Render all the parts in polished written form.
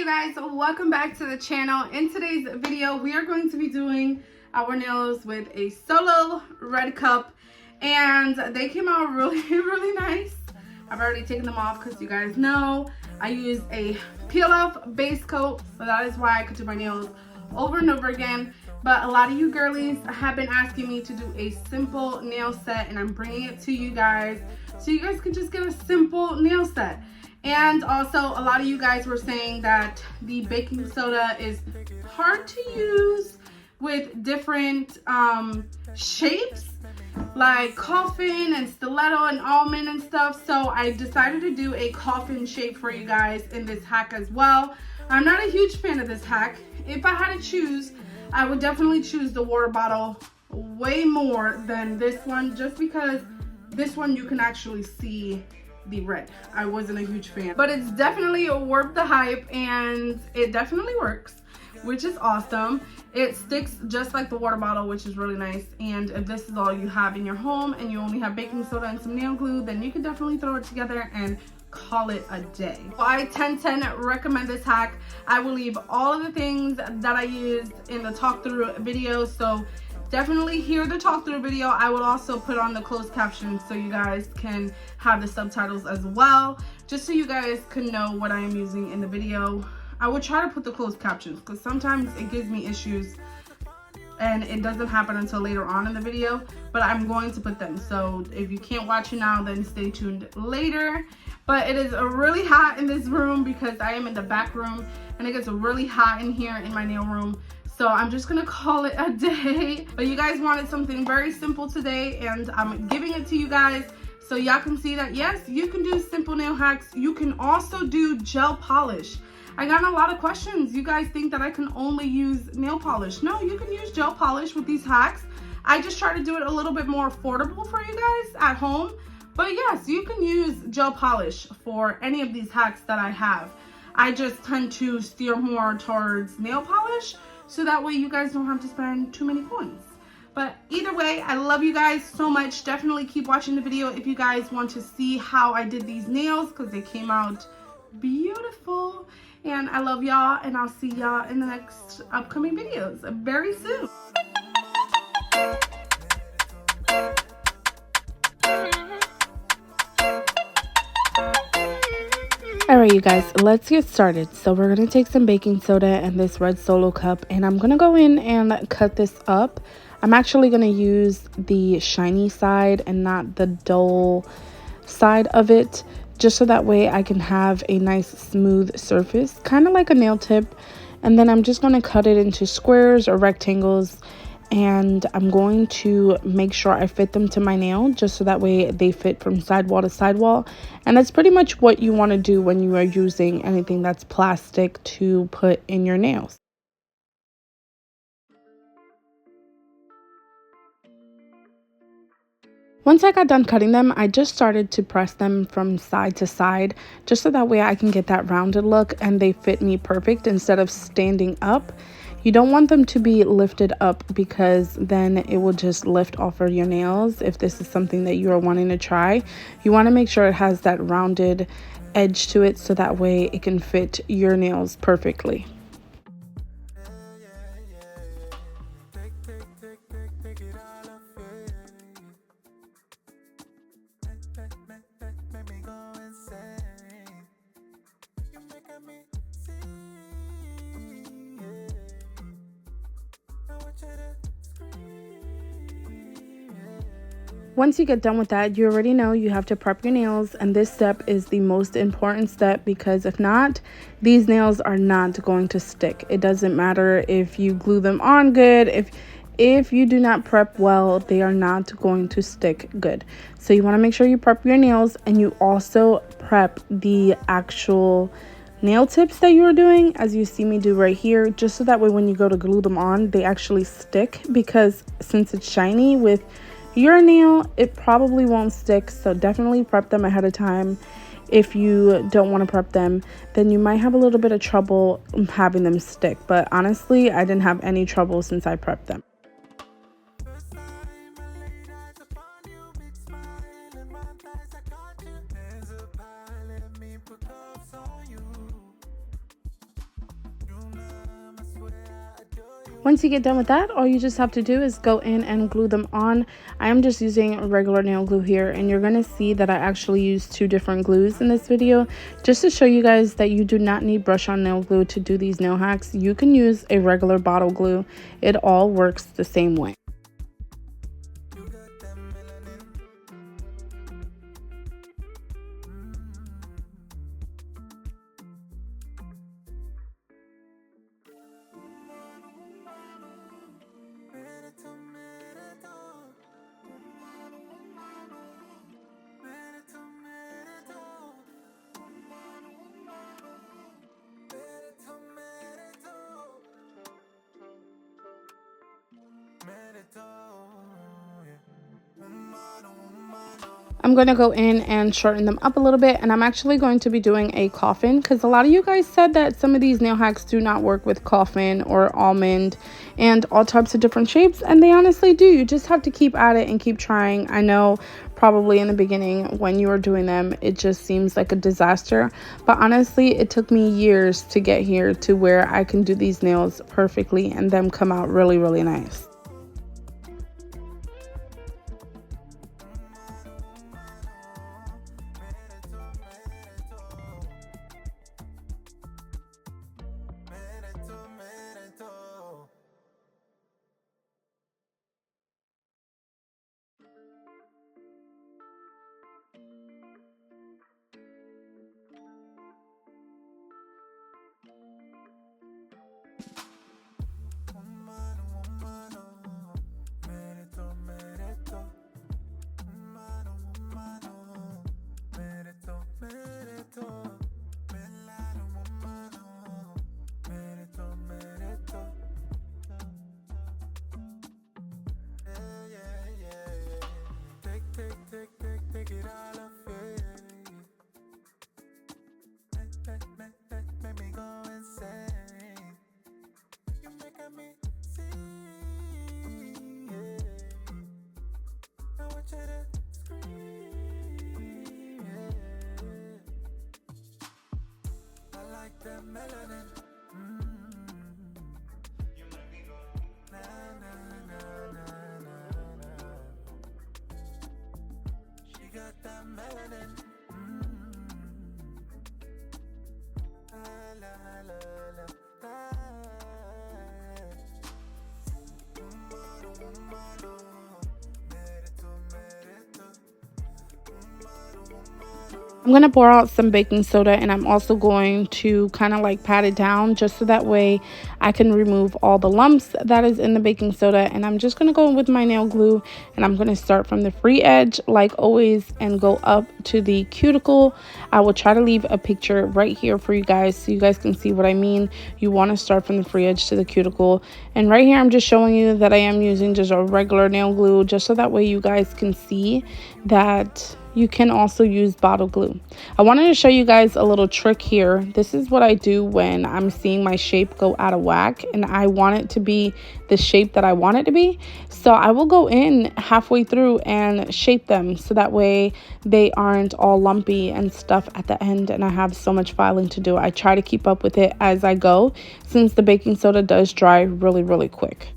guys, welcome back to the channel. In today's video we are going to be doing our nails with a solo red cup, and they came out really nice. I've already taken them off because you guys know I use a peel off base coat, so that is why I could do my nails over and over again. But a lot of you girlies have been asking me to do a simple nail set, and I'm bringing it to you guys so you guys can just get a simple nail set. And also, a lot of you guys were saying that the baking soda is hard to use with different shapes, like coffin and stiletto and almond and stuff. So I decided to do a coffin shape for you guys in this hack as well. I'm not a huge fan of this hack. If I had to choose, I would definitely choose the water bottle way more than this one, just because this one you can actually see the red. I wasn't a huge fan, but it's definitely worth the hype, and it definitely works, which is awesome. It sticks just like the water bottle, which is really nice. And if this is all you have in your home and you only have baking soda and some nail glue, then you can definitely throw it together and call it a day. I 10/10 recommend this hack. I will leave all of the things that I used in the talk through video, so definitely hear the talk through video. I will also put on the closed captions so you guys can have the subtitles as well, just so you guys can know what I am using in the video. I will try to put the closed captions because sometimes it gives me issues and it doesn't happen until later on in the video, but I'm going to put them. So if you can't watch it now, then stay tuned later. But it is really hot in this room because I am in the back room, and it gets really hot in here in my nail room. So I'm just gonna call it a day. But you guys wanted something very simple today, and I'm giving it to you guys so y'all can see that yes, you can do simple nail hacks. You can also do gel polish. I got a lot of questions. You guys think that I can only use nail polish. No, you can use gel polish with these hacks. I just try to do it a little bit more affordable for you guys at home. But yes, you can use gel polish for any of these hacks that I have. I just tend to steer more towards nail polish, so that way you guys don't have to spend too many coins. But either way, I love you guys so much. Definitely keep watching the video if you guys want to see how I did these nails, because they came out beautiful. And I love y'all, and I'll see y'all in the next upcoming videos very soon. Alright you guys, let's get started. So we're going to take some baking soda and this red solo cup, and I'm going to go in and cut this up. I'm actually going to use the shiny side and not the dull side of it, just so that way I can have a nice smooth surface, kind of like a nail tip. And then I'm just going to cut it into squares or rectangles, and I'm going to make sure I fit them to my nail, just so that way they fit from sidewall to sidewall. And that's pretty much what you want to do when you are using anything that's plastic to put in your nails. Once I got done cutting them, I just started to press them from side to side, just so that way I can get that rounded look and they fit me perfect instead of standing up. You don't want them to be lifted up, because then it will just lift off of your nails. If this is something that you are wanting to try, you want to make sure it has that rounded edge to it, so that way it can fit your nails perfectly. Once you get done with that, you already know you have to prep your nails, and this step is the most important step, because if not, these nails are not going to stick. It doesn't matter if you glue them on good. If you do not prep well, they are not going to stick good. So you want to make sure you prep your nails, and you also prep the actual nail tips that you are doing, as you see me do right here, just so that way when you go to glue them on, they actually stick, because since it's shiny with your nail, it probably won't stick. So definitely prep them ahead of time. If you don't want to prep them, then you might have a little bit of trouble having them stick. But honestly, I didn't have any trouble since I prepped them. Once you get done with that, all you just have to do is go in and glue them on. I am just using regular nail glue here, and you're going to see that I actually use 2 different glues in this video just to show you guys that you do not need brush on nail glue to do these nail hacks. You can use a regular bottle glue. It all works the same way. I'm going to go in and shorten them up a little bit, and I'm actually going to be doing a coffin because a lot of you guys said that some of these nail hacks do not work with coffin or almond and all types of different shapes, and they honestly do. You just have to keep at it and keep trying. I know probably in the beginning when you were doing them it just seems like a disaster, but honestly it took me years to get here to where I can do these nails perfectly and them come out really, really nice. I'm going to pour out some baking soda, and I'm also going to kind of like pat it down just so that way I can remove all the lumps that is in the baking soda. And I'm just going to go with my nail glue, and I'm going to start from the free edge like always and go up to the cuticle. I will try to leave a picture right here for you guys so you guys can see what I mean. You want to start from the free edge to the cuticle, and right here I'm just showing you that I am using just a regular nail glue just so that way you guys can see that you can also use bottle glue. I wanted to show you guys a little trick here. This is what I do when I'm seeing my shape go out of whack and I want it to be the shape that I want it to be. So I will go in halfway through and shape them so that way they aren't all lumpy and stuff at the end, and I have so much filing to do. I try to keep up with it as I go since the baking soda does dry really, really quick.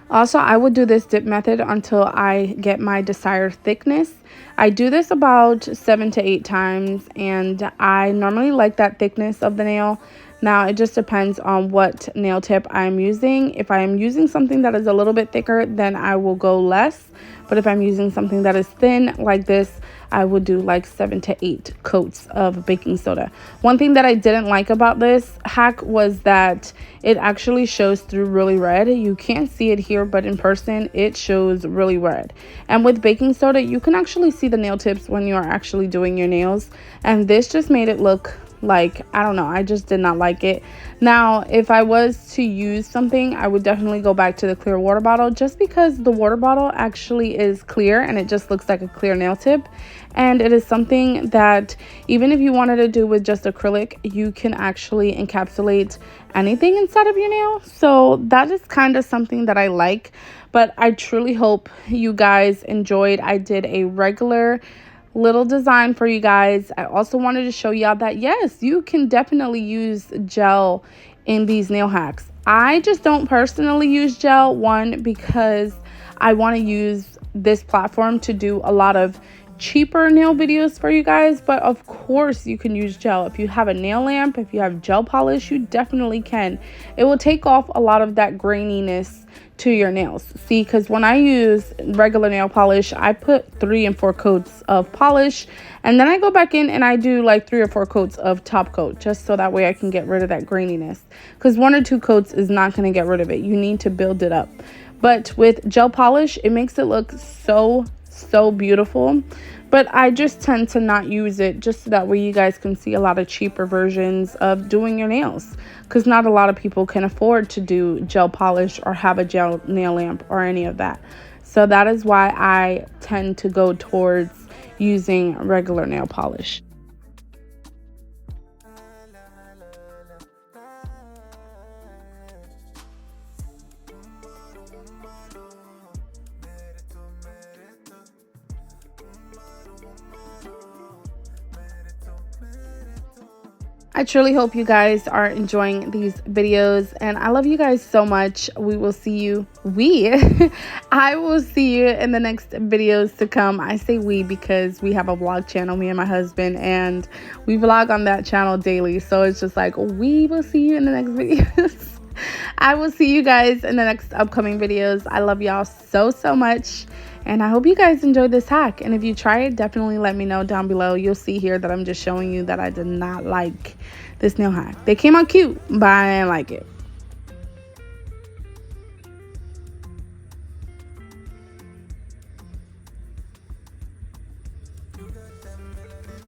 Also, I would do this dip method until I get my desired thickness. I do this about 7 to 8 times, and I normally like that thickness of the nail. Now, it just depends on what nail tip I'm using. If I am using something that is a little bit thicker, then I will go less. But if I'm using something that is thin like this, I would do like 7 to 8 coats of baking soda. One thing that I didn't like about this hack was that it actually shows through really red. You can't see it here, but in person it shows really red. And with baking soda, you can actually see the nail tips when you are actually doing your nails. And this just made it look like, I don't know, I just did not like it. Now, if I was to use something, I would definitely go back to the clear water bottle, just because the water bottle actually is clear and it just looks like a clear nail tip. And it is something that even if you wanted to do with just acrylic, you can actually encapsulate anything inside of your nail. So that is kind of something that I like. But I truly hope you guys enjoyed. I did a regular little design for you guys. I also wanted to show y'all that yes, you can definitely use gel in these nail hacks. I just don't personally use gel, one, because I want to use this platform to do a lot of cheaper nail videos for you guys, but of course you can use gel. If you have a nail lamp, if you have gel polish, you definitely can. It will take off a lot of that graininess to your nails. See, because when I use regular nail polish, I put 3 and 4 coats of polish, and then I go back in and I do like 3 or 4 coats of top coat, just so that way I can get rid of that graininess, because 1 or 2 coats is not going to get rid of it. You need to build it up. But with gel polish, it makes it look so beautiful. But I just tend to not use it, just so that way you guys can see a lot of cheaper versions of doing your nails, because not a lot of people can afford to do gel polish or have a gel nail lamp or any of that. So that is why I tend to go towards using regular nail polish. I truly hope you guys are enjoying these videos, and I love you guys so much. We will see you. I will see you in the next videos to come. I say we because we have a vlog channel, me and my husband, and we vlog on that channel daily. So it's just like, we will see you in the next videos. I will see you guys in the next upcoming videos. I love y'all so much. And I hope you guys enjoyed this hack. And if you try it, definitely let me know down below. You'll see here that I'm just showing you that I did not like this nail hack. They came out cute, but I didn't like it.